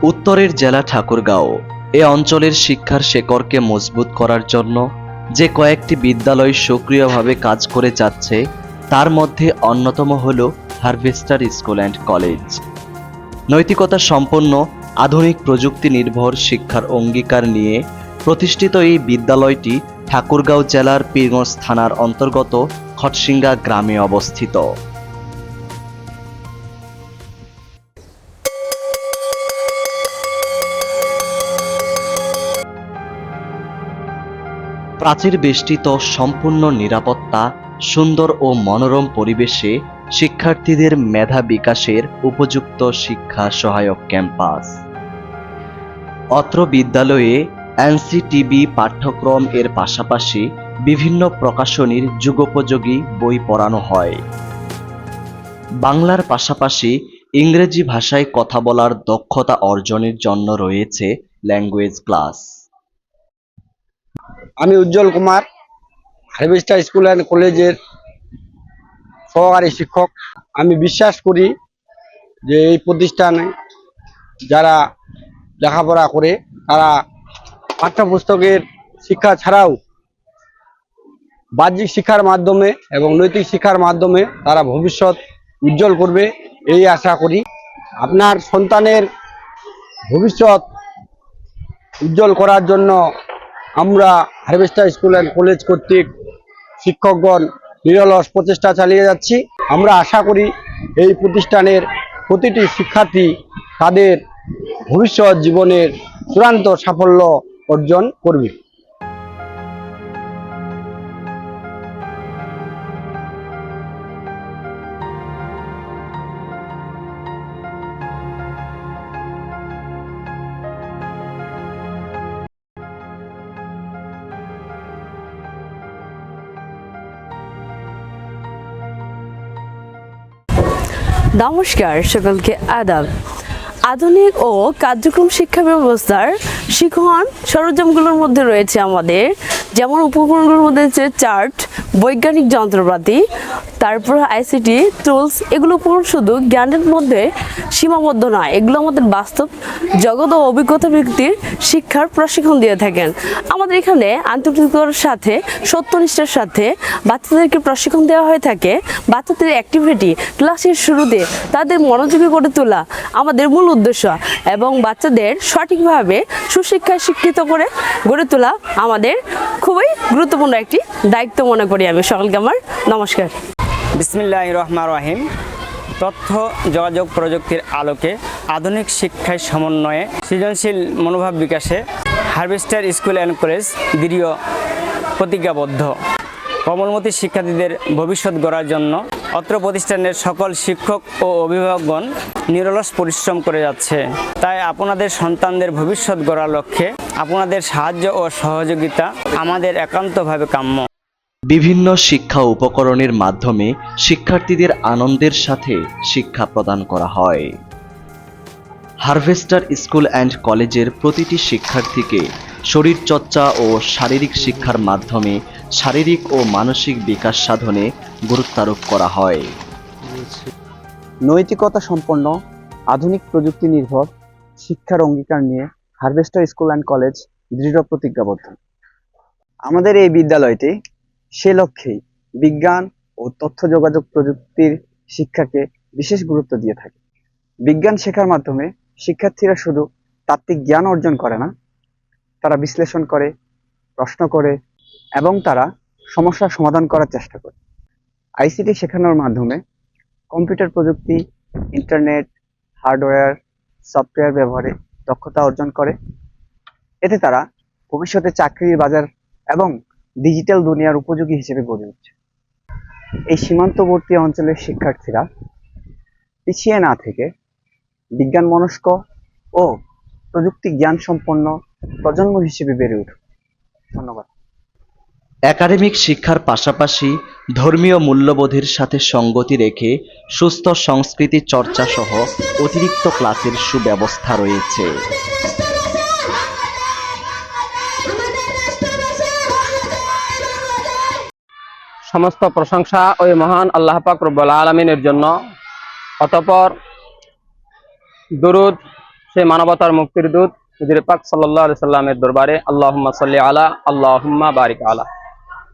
উত্তরের জেলা ঠাকুরগাঁও এ অঞ্চলের শিক্ষার শেকড়কে মজবুত করার জন্য যে কয়েকটি বিদ্যালয় সক্রিয়ভাবে কাজ করে যাচ্ছে তার মধ্যে অন্যতম হল হারভেস্টার স্কুল অ্যান্ড কলেজ। নৈতিকতা সম্পন্ন আধুনিক প্রযুক্তি নির্ভর শিক্ষার অঙ্গীকার নিয়ে প্রতিষ্ঠিত এই বিদ্যালয়টি ঠাকুরগাঁও জেলার পীরগঞ্জ থানার অন্তর্গত খটসিঙ্গা গ্রামে অবস্থিত। প্রাচীর বেষ্টিত সম্পূর্ণ নিরাপত্তা, সুন্দর ও মনোরম পরিবেশে শিক্ষার্থীদের মেধা বিকাশের উপযুক্ত শিক্ষা সহায়ক ক্যাম্পাস। অত্র বিদ্যালয়ে এনসিটিবি পাঠ্যক্রম এর পাশাপাশি বিভিন্ন প্রকাশনীর যুগোপযোগী বই পড়ানো হয়। বাংলার পাশাপাশি ইংরেজি ভাষায় কথা বলার দক্ষতা অর্জনের জন্য রয়েছে ল্যাঙ্গুয়েজ ক্লাস। আমি উজ্জ্বল কুমার, হারভেস্টার স্কুল অ্যান্ড কলেজের সহকারী শিক্ষক। আমি বিশ্বাস করি যে এই প্রতিষ্ঠানে যারা লেখাপড়া করে তারা পাঠ্যপুস্তকের শিক্ষা ছাড়াও বাহ্যিক শিক্ষার মাধ্যমে এবং নৈতিক শিক্ষার মাধ্যমে তারা ভবিষ্যৎ উজ্জ্বল করবে এই আশা করি। আপনার সন্তানের ভবিষ্যৎ উজ্জ্বল করার জন্য আমরা হারভেস্টার স্কুল অ্যান্ড কলেজ কর্তৃক শিক্ষকগণ নিরলস প্রচেষ্টা চালিয়ে যাচ্ছি। আমরা আশা করি এই প্রতিষ্ঠানের প্রতিটি শিক্ষার্থী তাদের ভবিষ্যৎ জীবনের চূড়ান্ত সাফল্য অর্জন করবে। নমস্কার, সকলকে আদাব। আধুনিক ও কার্যক্রম শিক্ষা ব্যবস্থার শিখন সরঞ্জামগুলোর মধ্যে রয়েছে আমাদের যেমন উপকরণগুলোর মধ্যে রয়েছে চার্ট, বৈজ্ঞানিক যন্ত্রপাতি, তারপর আইসিটি টুলস। এগুলো পুরো শুধু জ্ঞানের মধ্যে সীমাবদ্ধ নয়, এগুলো আমাদের বাস্তব জগৎ ও অভিজ্ঞতা ব্যক্তির শিক্ষার প্রশিক্ষণ দিয়ে থাকেন। আমাদের এখানে আন্তর্জাতিকতার সাথে সত্যনিষ্ঠার সাথে বাচ্চাদেরকে প্রশিক্ষণ দেওয়া হয়ে থাকে। বাচ্চাদের অ্যাক্টিভিটি ক্লাসের শুরুতে তাদের মনোযোগী করে তোলা আমাদের মূল উদ্দেশ্য এবং বাচ্চাদের সঠিকভাবে সুশিক্ষায় শিক্ষিত করে গড়ে তোলা আমাদের খুবই গুরুত্বপূর্ণ একটি দায়িত্ব মনে করি আমি। সকলকে আমার নমস্কার। বিসমিল্লাহির রহমানির রহিম। তথ্য যোগাযোগ প্রযুক্তির আলোকে আধুনিক শিক্ষায় সমন্বয়ে সৃজনশীল মনোভাব বিকাশে হারভেস্টার স্কুল অ্যান্ড কলেজ দৃঢ় প্রতিজ্ঞাবদ্ধ। কমলমতি শিক্ষার্থীদের ভবিষ্যৎ গড়ার জন্য অত্র প্রতিষ্ঠানের সকল শিক্ষক ও অভিভাবকগণ নিরলস পরিশ্রম করে যাচ্ছে। তাই আপনাদের সন্তানদের ভবিষ্যৎ গড়ার লক্ষ্যে আপনাদের সাহায্য ও সহযোগিতা আমাদের একান্তভাবে কাম্য। বিভিন্ন শিক্ষা উপকরণের মাধ্যমে শিক্ষার্থীদের আনন্দের সাথে শিক্ষা প্রদান করা হয়। হারভেস্টার স্কুল অ্যান্ড কলেজের প্রতিটি শিক্ষার্থীকে শরীরচর্চা ও শারীরিক শিক্ষার মাধ্যমে শারীরিক ও মানসিক বিকাশ সাধনে গুরুত্বারোপ করা হয়। নৈতিকতা সম্পন্ন আধুনিক প্রযুক্তি নির্ভর শিক্ষার অঙ্গীকার নিয়ে হারভেস্টার স্কুল অ্যান্ড কলেজ দৃঢ় প্রতিজ্ঞাবদ্ধ। আমাদের এই বিদ্যালয়টি সে লক্ষ্যেই বিজ্ঞান ও তথ্য যোগাযোগ প্রযুক্তির শিক্ষাকে বিশেষ গুরুত্ব দিয়ে থাকে। বিজ্ঞান শেখার মাধ্যমে শিক্ষার্থীরা শুধু তাত্ত্বিক জ্ঞান অর্জন করে না, তারা বিশ্লেষণ করে, প্রশ্ন করে এবং তারা সমস্যার সমাধান করার চেষ্টা করে। আইসিটি শেখানোর মাধ্যমে কম্পিউটার প্রযুক্তি, ইন্টারনেট, হার্ডওয়্যার, সফটওয়্যার ব্যবহারে দক্ষতা অর্জন করে। এতে তারা ভবিষ্যতে চাকরির বাজার এবং ডিজিটাল দুনিয়ার উপযোগী হিসেবে গড়ে উঠছে। এই সীমান্তবর্তী অঞ্চলের শিক্ষার্থীরা পিছিয়ে না থেকে বিজ্ঞান মনস্ক ও প্রযুক্তি জ্ঞান সম্পন্ন প্রজন্ম হিসেবে বেড়ে উঠুক। ধন্যবাদ। একাডেমিক শিক্ষার পাশাপাশি ধর্মীয় মূল্যবোধের সাথে সঙ্গতি রেখে সুস্থ সংস্কৃতি চর্চা সহ অতিরিক্ত ক্লাসের সুব্যবস্থা রয়েছে। সমস্ত প্রশংসা ওই মহান আল্লাহ পাক রব্বুল আলামিনের জন্য। অতঃপর দরুদ সেই মানবতার মুক্তির দূত হুজুর পাক সাল্লাল্লাহু আলাইহি সাল্লামের দরবারে আল্লাহুম্মা সাল্লি আলা আল্লাহুম্মা বারিক আলা।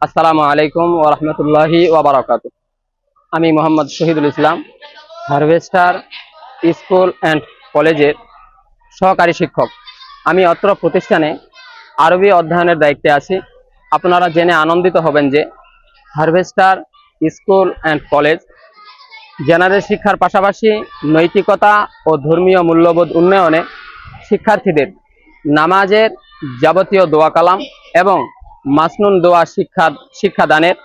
আসসালামু আলাইকুম ওয়া রাহমাতুল্লাহি ওয়া বারাকাতুহু। আমি Mohammad Shahidul Islam, harvester school and কলেজের সহকারী শিক্ষক। আমি অত্র প্রতিষ্ঠানে আরবি অধ্যয়নের দায়িত্বে আছি। আপনারা জেনে আনন্দিত হবেন যে harvester school and college general শিক্ষার পাশাপাশি নৈতিকতা ও ধর্মীয় মূল্যবোধ উন্নয়নে শিক্ষার্থীদের নামাজের যাবতীয় দোয়া কালাম এবং মাসনুন দোয়া শিক্ষাদানের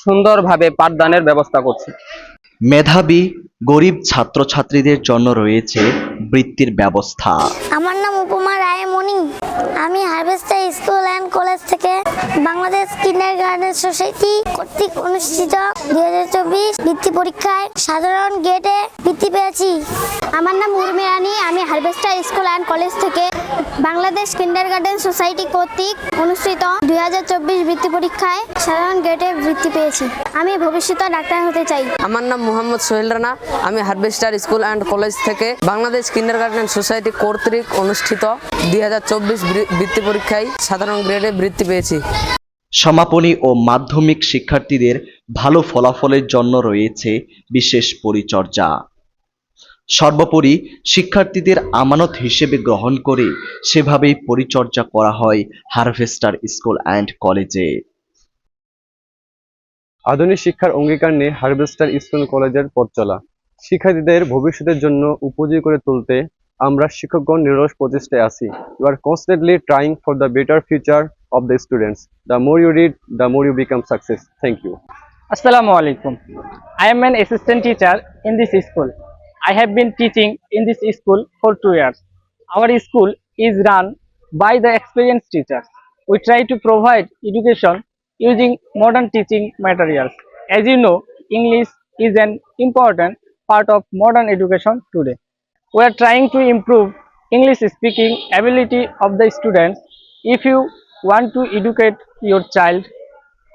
সুন্দরভাবে পাঠদানের ব্যবস্থা করছে। মেধাবী গরিব ছাত্রছাত্রীদের জন্য রয়েছে বৃত্তির ব্যবস্থা। আমার নাম উপমা রায়মণি। আমি হারভেস্টার স্কুল অ্যান্ড কলেজ থেকে বাংলাদেশ কিন্ডারগার্টেন সোসাইটি কর্তৃক অনুষ্ঠিত 2024 বৃত্তি পরীক্ষায় সাধারণ গ্রেডে বৃত্তি পেয়েছি। আমার নাম উর্মি রানী। আমি হারভেস্টার স্কুল অ্যান্ড কলেজ থেকে বাংলাদেশ কিন্ডারগার্টেন সোসাইটি কর্তৃক অনুষ্ঠিত 2024 বৃত্তি পরীক্ষায় সাধারণ গ্রেডে বৃত্তি পেয়েছি। আমি ভবিষ্যতে ডাক্তার হতে চাই। আমার নাম মোহাম্মদ সোহেল রানা। আমি হারভেস্টার স্কুল অ্যান্ড কলেজ থেকে বাংলাদেশ কিন্ডারগার্টেন সোসাইটি কর্তৃক অনুষ্ঠিত 2024 বৃত্তি পরীক্ষায় সাধারণ গ্রেডে বৃত্তি পেয়েছি। সমাপনী ও মাধ্যমিক শিক্ষার্থীদের ভালো ফলাফলের জন্য রয়েছে বিশেষ পরিচর্যা। সর্বোপরি শিক্ষার্থীদের আমানত হিসেবে গ্রহণ করে সেভাবেই পরিচর্যা করা হয় হারভেস্টার স্কুল অ্যান্ড কলেজে। আধুনিক শিক্ষার অঙ্গীকার নিয়ে হারভেস্টার স্কুল কলেজের পথ চলা। শিক্ষার্থীদের ভবিষ্যতের জন্য উপযোগী করে তুলতে আমরা শিক্ষকগণ নিরলস প্রচেষ্টায় আছি। You are constantly trying for the better future of the students. The more you read, the more you become success. Thank you. Assalamu alaikum. I am an assistant teacher in this school. I have been teaching in this school for 2 years. Our school is run by the experienced teachers. We try to provide education using modern teaching materials. As you know, English is an important part of modern education today. We are trying to improve English speaking ability of the students. If you want to educate your child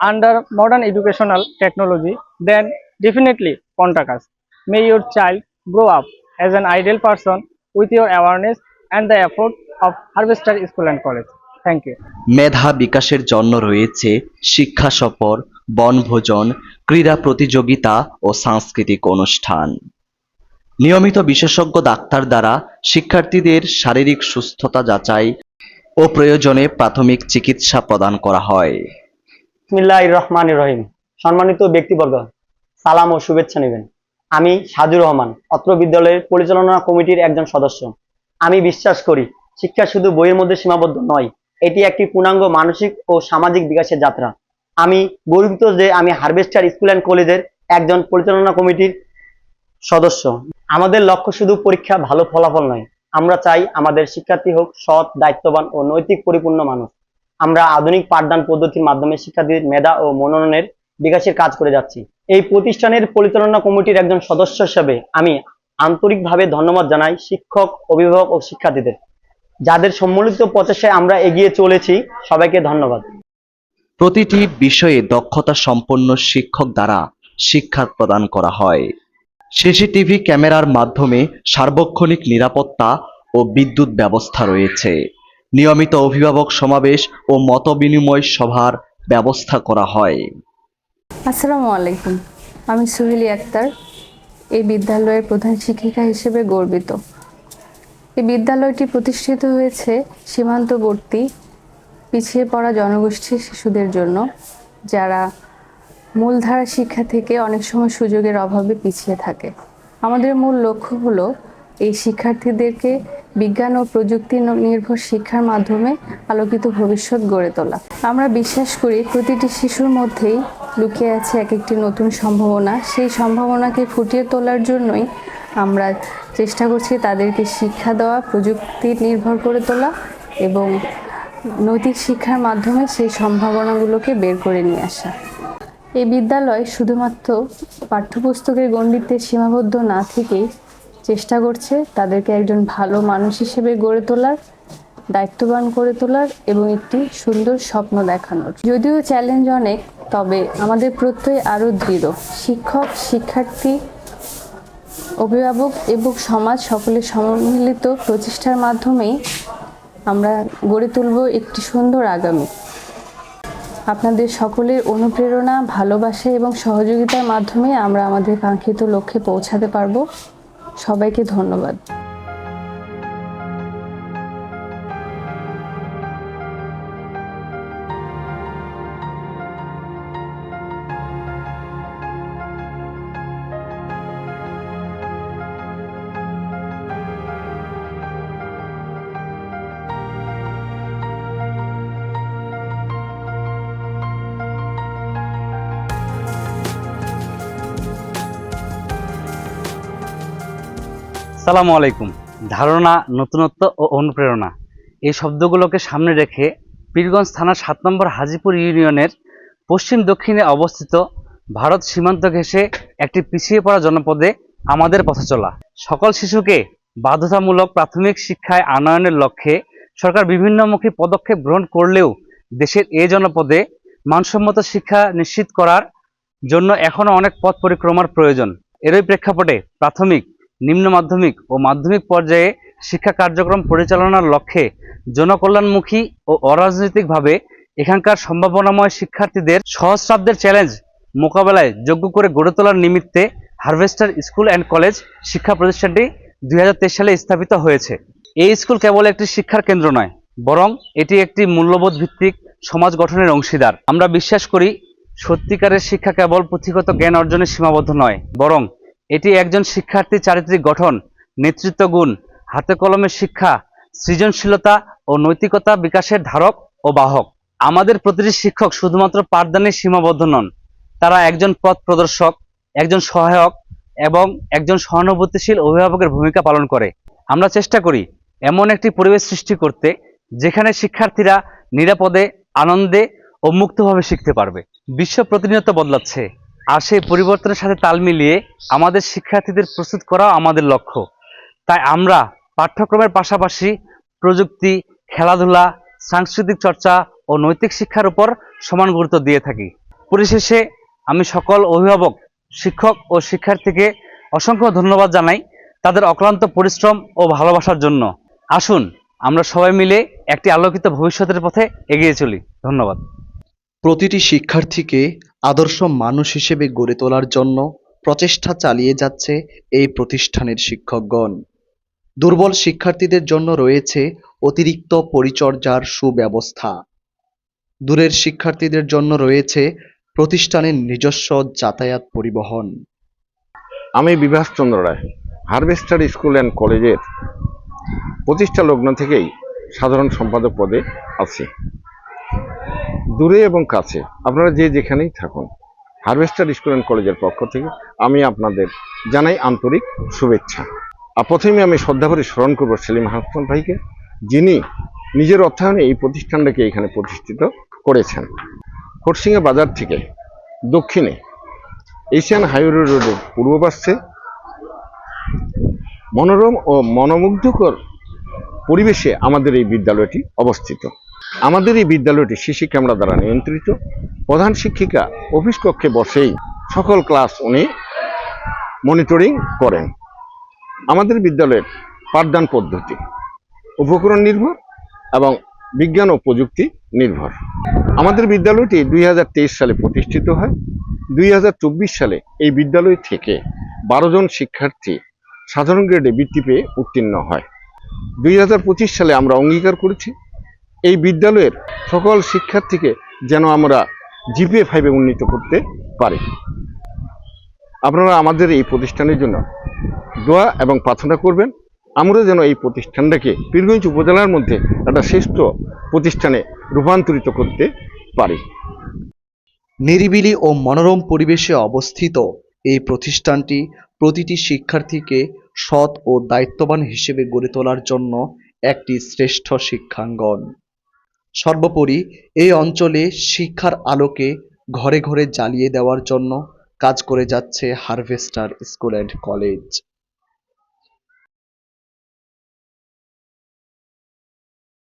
under modern educational technology, then definitely contact us. May your child grow up as an ideal person with your awareness and the effort of Harvester School and College. Thank you. মেধা বিকাশের জন্য রয়েছে শিক্ষা সফর, বনভোজন, ক্রীড়া প্রতিযোগিতা ও সাংস্কৃতিক অনুষ্ঠান। নিয়মিত বিশেষজ্ঞ ডাক্তার দ্বারা শিক্ষার্থীদের শারীরিক সুস্থতা যাচাই ও প্রয়োজনে প্রাথমিক চিকিৎসা প্রদান করা হয়। বিসমিল্লাহির রহমানির রহিম। সম্মানিত ব্যক্তিবর্গ, সালাম ও শুভেচ্ছা নেবেন। আমি সাজুর রহমান, অত্র বিদ্যালয়ের পরিচালনা কমিটির একজন সদস্য। আমি বিশ্বাস করি শিক্ষা শুধু বইয়ের মধ্যে সীমাবদ্ধ নয়, এটি একটি পূর্ণাঙ্গ মানসিক ও সামাজিক বিকাশের যাত্রা। আমি গর্বিত যে আমি হারভেস্টার স্কুল অ্যান্ড কলেজের একজন পরিচালনা কমিটির সদস্য। আমাদের লক্ষ্য শুধু পরীক্ষা ভালো ফলাফল নয়, আমরা চাই আমাদের শিক্ষার্থী হোক সৎ, দায়িত্ববান ও নৈতিক পরিপূর্ণ মানুষ। আমরা আধুনিক পাঠদান পদ্ধতির মাধ্যমে শিক্ষার্থীদের মেধা ও মননের বিকাশের কাজ করে যাচ্ছি। এই প্রতিষ্ঠানের পরিচালনা কমিটির একজন সদস্য হিসেবে আমি আন্তরিকভাবে ধন্যবাদ জানাই শিক্ষক, অভিভাবক ও শিক্ষার্থীদের, যাদের সম্মিলিত প্রচেষ্টায় আমরা এগিয়ে চলেছি। সবাইকে ধন্যবাদ। প্রতিটি বিষয়ে দক্ষতা সম্পন্ন শিক্ষক দ্বারা শিক্ষা প্রদান করা হয়। সিসিটিভি ক্যামেরার মাধ্যমে সার্বক্ষণিক নিরাপত্তা ও বিদ্যুৎ ব্যবস্থা রয়েছে। নিয়মিত অভিভাবক সমাবেশ ও মতবিনিময় সভার ব্যবস্থা করা হয়। আসসালামু আলাইকুম। আমি সোহেলি আক্তার, এই বিদ্যালয়ের প্রধান শিক্ষিকা হিসেবে গর্বিত। এই বিদ্যালয়টি প্রতিষ্ঠিত হয়েছে সীমান্তবর্তী পিছিয়ে পড়া জনগোষ্ঠীর শিশুদের জন্য, যারা মূলধারা শিক্ষা থেকে অনেক সময় সুযোগের অভাবে পিছিয়ে থাকে। আমাদের মূল লক্ষ্য হলো এই শিক্ষার্থীদেরকে বিজ্ঞান ও প্রযুক্তি নির্ভর শিক্ষার মাধ্যমে আলোকিত ভবিষ্যৎ গড়ে তোলা। আমরা বিশ্বাস করি প্রতিটি শিশুর মধ্যেই লুকিয়ে আছে এক একটি নতুন সম্ভাবনা। সেই সম্ভাবনাকে ফুটিয়ে তোলার জন্যই আমরা চেষ্টা করছি তাদেরকে শিক্ষা দেওয়া, প্রযুক্তি নির্ভর করে তোলা এবং নৈতিক শিক্ষার মাধ্যমে সেই সম্ভাবনাগুলোকে বের করে নিয়ে আসা। এই বিদ্যালয় শুধুমাত্র পাঠ্যপুস্তকের গণ্ডিতে সীমাবদ্ধ না থেকেই চেষ্টা করছে তাদেরকে একজন ভালো মানুষ হিসেবে গড়ে তোলার, দায়িত্ববান করে তোলার এবং একটি সুন্দর স্বপ্ন দেখানোর। যদিও চ্যালেঞ্জ অনেক, তবে আমাদের প্রত্যয় আরও দৃঢ়। শিক্ষক, শিক্ষার্থী অভিভাবক এবং সমাজ সকলের সম্মিলিত প্রচেষ্টার মাধ্যমেই আমরা গড়ে তুলব একটি সুন্দর আগামী। আপনাদের সকলের অনুপ্রেরণা, ভালোবাসা এবং সহযোগিতার মাধ্যমে আমরা আমাদের কাঙ্ক্ষিত লক্ষ্যে পৌঁছাতে পারব। সবাইকে ধন্যবাদ। আসসালামু আলাইকুম। ধারণা, নতুনত্ব ও অনুপ্রেরণা এই শব্দগুলোকে সামনে রেখে পীরগঞ্জ থানার 7 নম্বর হাজিপুর ইউনিয়নের পশ্চিম দক্ষিণে অবস্থিত ভারত সীমান্ত ঘেঁষে একটি পিছিয়ে পড়া জনপদে আমাদের পথ চলা। সকল শিশুকে বাধ্যতামূলক প্রাথমিক শিক্ষায় আনয়নের লক্ষ্যে সরকার বিভিন্নমুখী পদক্ষেপ গ্রহণ করলেও দেশের এই জনপদে মানসম্মত শিক্ষা নিশ্চিত করার জন্য এখনও অনেক পথ পরিক্রমার প্রয়োজন। এরই প্রেক্ষাপটে প্রাথমিক, নিম্ন মাধ্যমিক ও মাধ্যমিক পর্যায়ে শিক্ষা কার্যক্রম পরিচালনার লক্ষ্যে জনকল্যাণমুখী ও অরাজনৈতিকভাবে এখানকার সম্ভাবনাময় শিক্ষার্থীদের সহস্রাব্দের চ্যালেঞ্জ মোকাবেলায় যোগ্য করে গড়ে তোলার নিমিত্তে হারভেস্টার স্কুল অ্যান্ড কলেজ শিক্ষা প্রতিষ্ঠানটি 2023 সালে স্থাপিত হয়েছে। এই স্কুল কেবল একটি শিক্ষার কেন্দ্র নয়, বরং এটি একটি মূল্যবোধ ভিত্তিক সমাজ গঠনের অংশীদার। আমরা বিশ্বাস করি, সত্যিকারের শিক্ষা কেবল পুঁথিগত জ্ঞান অর্জনে সীমাবদ্ধ নয়, বরং এটি একজন শিক্ষার্থীর চারিত্রিক গঠন, নেতৃত্ব গুণ, হাতে কলমের শিক্ষা, সৃজনশীলতা ও নৈতিকতা বিকাশের ধারক ও বাহক। আমাদের প্রতিটি শিক্ষক শুধুমাত্র পাঠদানে সীমাবদ্ধ নন, তারা একজন পথ প্রদর্শক, একজন সহায়ক এবং একজন সহানুভূতিশীল অভিভাবকের ভূমিকা পালন করে। আমরা চেষ্টা করি এমন একটি পরিবেশ সৃষ্টি করতে যেখানে শিক্ষার্থীরা নিরাপদে, আনন্দে ও মুক্তভাবে শিখতে পারবে। বিশ্ব প্রতিনিয়ত বদলাচ্ছে, আর সেই পরিবর্তনের সাথে তাল মিলিয়ে আমাদের শিক্ষার্থীদের প্রস্তুত করা আমাদের লক্ষ্য। তাই আমরা পাঠ্যক্রমের পাশাপাশি প্রযুক্তি, খেলাধুলা, সাংস্কৃতিক চর্চা ও নৈতিক শিক্ষার উপর সমান গুরুত্ব দিয়ে থাকি। পরিশেষে আমি সকল অভিভাবক, শিক্ষক ও শিক্ষার্থীকে অসংখ্য ধন্যবাদ জানাই তাদের অক্লান্ত পরিশ্রম ও ভালোবাসার জন্য। আসুন আমরা সবাই মিলে একটি আলোকিত ভবিষ্যতের পথে এগিয়ে চলি। ধন্যবাদ। প্রতিটি শিক্ষার্থীকে আদর্শ মানুষ হিসেবে গড়ে তোলার জন্য প্রচেষ্টা চালিয়ে যাচ্ছে এই প্রতিষ্ঠানের শিক্ষকগণ। দুর্বল শিক্ষার্থীদের জন্য রয়েছে অতিরিক্ত পরিচর্যার সুব্যবস্থা। দূরের শিক্ষার্থীদের জন্য রয়েছে প্রতিষ্ঠানের নিজস্ব যাতায়াত পরিবহন। আমি বিভাস চন্দ্র রায়, হারভেস্টার স্কুল অ্যান্ড কলেজের প্রতিষ্ঠা লগ্ন থেকেই সাধারণ সম্পাদক পদে আছি। দূরে এবং কাছে আপনারা যে যেখানেই থাকুন, হারভেস্টার স্কুল অ্যান্ড কলেজের পক্ষ থেকে আমি আপনাদের জানাই আন্তরিক শুভেচ্ছা। আর প্রথমে আমি শ্রদ্ধা করে স্মরণ করব সেলিম হাসান ভাইকে, যিনি নিজের অর্থায়নে এই প্রতিষ্ঠানটাকে এখানে প্রতিষ্ঠিত করেছেন। হরসিংহা বাজার থেকে দক্ষিণে এশিয়ান হাইওয়ে রোডের পূর্ব পার্শ্বে মনোরম ও মনোমুগ্ধকর পরিবেশে আমাদের এই বিদ্যালয়টি অবস্থিত। আমাদের এই বিদ্যালয়টি সিসি ক্যামেরা দ্বারা নিয়ন্ত্রিত। প্রধান শিক্ষিকা অফিস কক্ষে বসেই সকল ক্লাস উনি মনিটরিং করেন। আমাদের বিদ্যালয়ের পাঠদান পদ্ধতি উপকরণ নির্ভর এবং বিজ্ঞান ও প্রযুক্তি নির্ভর। আমাদের বিদ্যালয়টি 2023 সালে প্রতিষ্ঠিত হয়। 2024 সালে এই বিদ্যালয় থেকে 12 জন শিক্ষার্থী সাধারণ গ্রেডে বৃত্তি পেয়ে উত্তীর্ণ হয়। 2025 সালে আমরা অঙ্গীকার করেছি এই বিদ্যালয়ের সকল শিক্ষার্থীকে যেন আমরা জিপিএ 5-এ উন্নীত করতে পারি। আপনারা আমাদের এই প্রতিষ্ঠানের জন্য দোয়া এবং প্রার্থনা করবেন, আমরা যেন এই প্রতিষ্ঠানটাকে পীরগঞ্জ উপজেলার মধ্যে একটা শ্রেষ্ঠ প্রতিষ্ঠানে রূপান্তরিত করতে পারি। নিরিবিলি ও মনোরম পরিবেশে অবস্থিত এই প্রতিষ্ঠানটি প্রতিটি শিক্ষার্থীকে সৎ ও দায়িত্ববান হিসেবে গড়ে তোলার জন্য একটি শ্রেষ্ঠ শিক্ষাঙ্গন। সর্বোপরি এই অঞ্চলে শিক্ষার আলোকে ঘরে ঘরে জ্বালিয়ে দেওয়ার জন্য কাজ করে যাচ্ছে হারভেস্টার স্কুল অ্যান্ড কলেজ।